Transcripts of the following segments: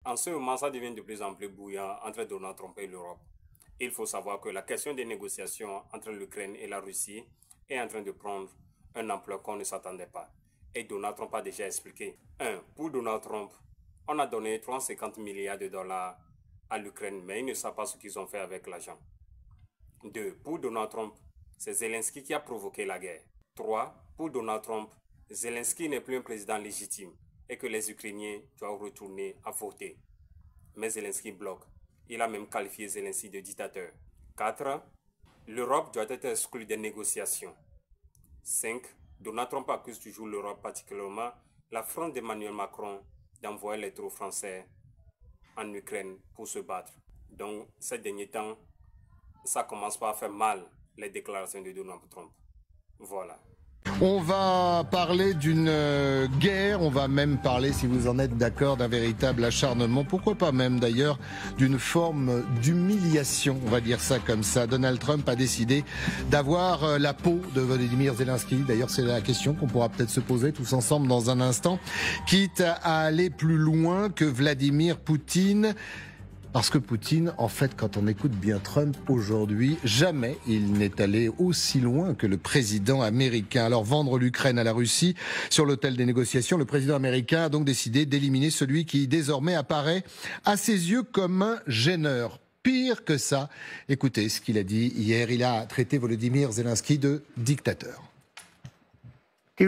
En ce moment, ça devient de plus en plus bouillant entre Donald Trump et l'Europe. Il faut savoir que la question des négociations entre l'Ukraine et la Russie est en train de prendre une ampleur qu'on ne s'attendait pas. Et Donald Trump a déjà expliqué. Pour Donald Trump, on a donné 350 milliards de dollars à l'Ukraine, mais ils ne savent pas ce qu'ils ont fait avec l'argent. 2. Pour Donald Trump, c'est Zelensky qui a provoqué la guerre. 3. Pour Donald Trump, Zelensky n'est plus un président légitime et que les Ukrainiens doivent retourner à voter. Mais Zelensky bloque. Il a même qualifié Zelensky de dictateur. 4. L'Europe doit être exclue des négociations. 5. Donald Trump accuse toujours l'Europe, particulièrement la France d'Emmanuel Macron, d'envoyer les troupes français en Ukraine pour se battre. Donc, ces derniers temps, ça commence pas à faire mal, les déclarations de Donald Trump. Voilà. On va parler d'une guerre, on va même parler, si vous en êtes d'accord, d'un véritable acharnement, pourquoi pas même d'ailleurs d'une forme d'humiliation, on va dire ça comme ça. Donald Trump a décidé d'avoir la peau de Volodymyr Zelensky, d'ailleurs c'est la question qu'on pourra peut-être se poser tous ensemble dans un instant, quitte à aller plus loin que Vladimir Poutine. Parce que Poutine, en fait, quand on écoute bien Trump aujourd'hui, jamais il n'est allé aussi loin que le président américain. Alors vendre l'Ukraine à la Russie sur l'autel des négociations, le président américain a donc décidé d'éliminer celui qui désormais apparaît à ses yeux comme un gêneur. Pire que ça, écoutez ce qu'il a dit hier, il a traité Volodymyr Zelensky de dictateur. Il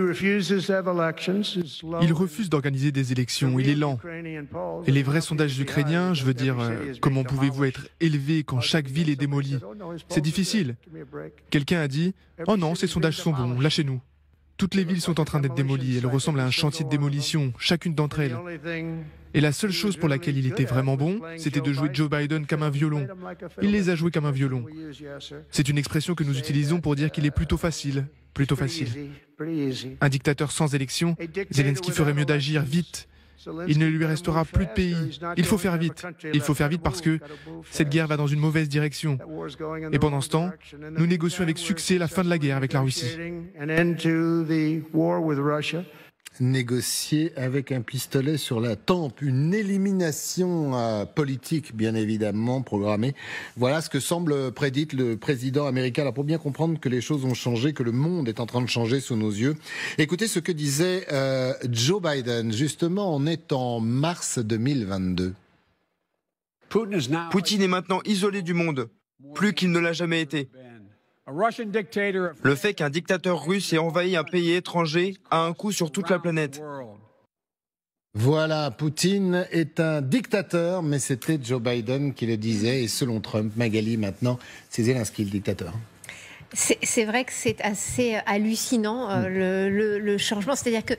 refuse d'organiser des élections, il est lent. Et les vrais sondages ukrainiens, je veux dire, comment pouvez-vous être élevé quand chaque ville est démolie? C'est difficile. Quelqu'un a dit, oh non, ces sondages sont bons, lâchez-nous. Toutes les villes sont en train d'être démolies, elles ressemblent à un chantier de démolition, chacune d'entre elles. Et la seule chose pour laquelle il était vraiment bon, c'était de jouer Joe Biden comme un violon. Il les a joués comme un violon. C'est une expression que nous utilisons pour dire qu'il est plutôt facile. Plutôt facile. Un dictateur sans élection, Zelensky ferait mieux d'agir vite. Il ne lui restera plus de pays. Il faut faire vite. Il faut faire vite parce que cette guerre va dans une mauvaise direction. Et pendant ce temps, nous négocions avec succès la fin de la guerre avec la Russie. Négocier avec un pistolet sur la tempe, une élimination politique bien évidemment programmée. Voilà ce que semble prédire le président américain. Alors pour bien comprendre que les choses ont changé, que le monde est en train de changer sous nos yeux, écoutez ce que disait Joe Biden. Justement, on est en mars 2022. Poutine est maintenant isolé du monde, plus qu'il ne l'a jamais été. Le fait qu'un dictateur russe ait envahi un pays étranger a un coup sur toute la planète. Voilà, Poutine est un dictateur, mais c'était Joe Biden qui le disait, et selon Trump, Magali, maintenant, c'est Zelensky le dictateur. C'est vrai que c'est assez hallucinant, le changement. C'est-à-dire que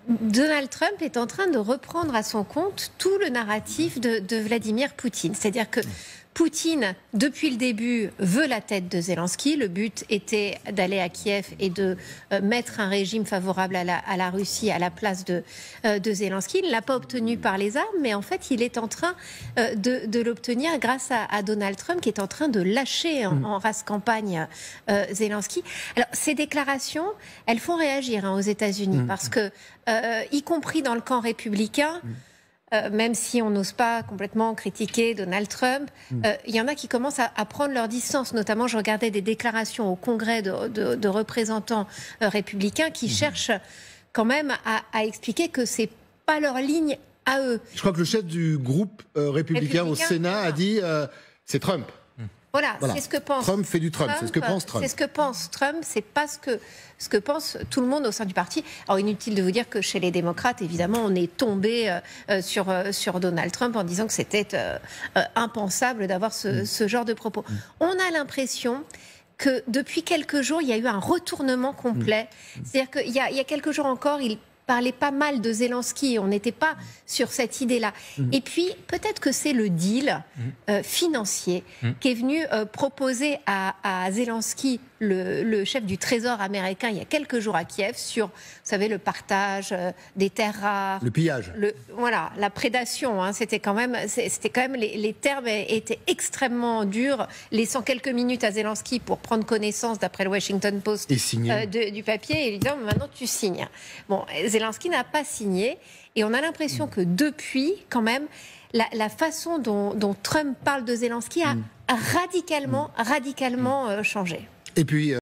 Donald Trump est en train de reprendre à son compte tout le narratif de Vladimir Poutine. C'est-à-dire que Poutine, depuis le début, veut la tête de Zelensky. Le but était d'aller à Kiev et de mettre un régime favorable à la Russie à la place de Zelensky. Il ne l'a pas obtenu par les armes, mais en fait, il est en train de l'obtenir grâce à Donald Trump, qui est en train de lâcher en race campagne Zelensky. Alors, ces déclarations, elles font réagir aux États-Unis, parce que, y compris dans le camp républicain, même si on n'ose pas complètement critiquer Donald Trump, il y en a qui commencent à prendre leur distance. Notamment, je regardais des déclarations au Congrès de représentants républicains qui cherchent quand même à expliquer que c'est pas leur ligne à eux. Je crois que le chef du groupe républicain au Sénat a dit c'est Trump. Voilà, c'est ce que pense Trump fait du Trump, c'est ce que pense Trump. C'est ce que pense Trump, c'est pas ce que pense tout le monde au sein du parti. Alors inutile de vous dire que chez les démocrates, évidemment, on est tombé sur Donald Trump en disant que c'était impensable d'avoir ce genre de propos. On a l'impression que depuis quelques jours, il y a eu un retournement complet. C'est-à-dire qu'il y a quelques jours encore, il parlait pas mal de Zelensky, on n'était pas sur cette idée-là. Et puis, peut-être que c'est le deal financier qui est venu proposer à Zelensky, le chef du Trésor américain, il y a quelques jours à Kiev, sur, vous savez, le partage des terres rares. Le pillage. Voilà, la prédation. C'était quand même les termes étaient extrêmement durs, laissant quelques minutes à Zelensky pour prendre connaissance, d'après le Washington Post, du papier, et lui disant, maintenant tu signes. Bon, Zelensky Zelensky n'a pas signé. Et on a l'impression que depuis, quand même, la façon dont Trump parle de Zelensky a radicalement changé. Et puis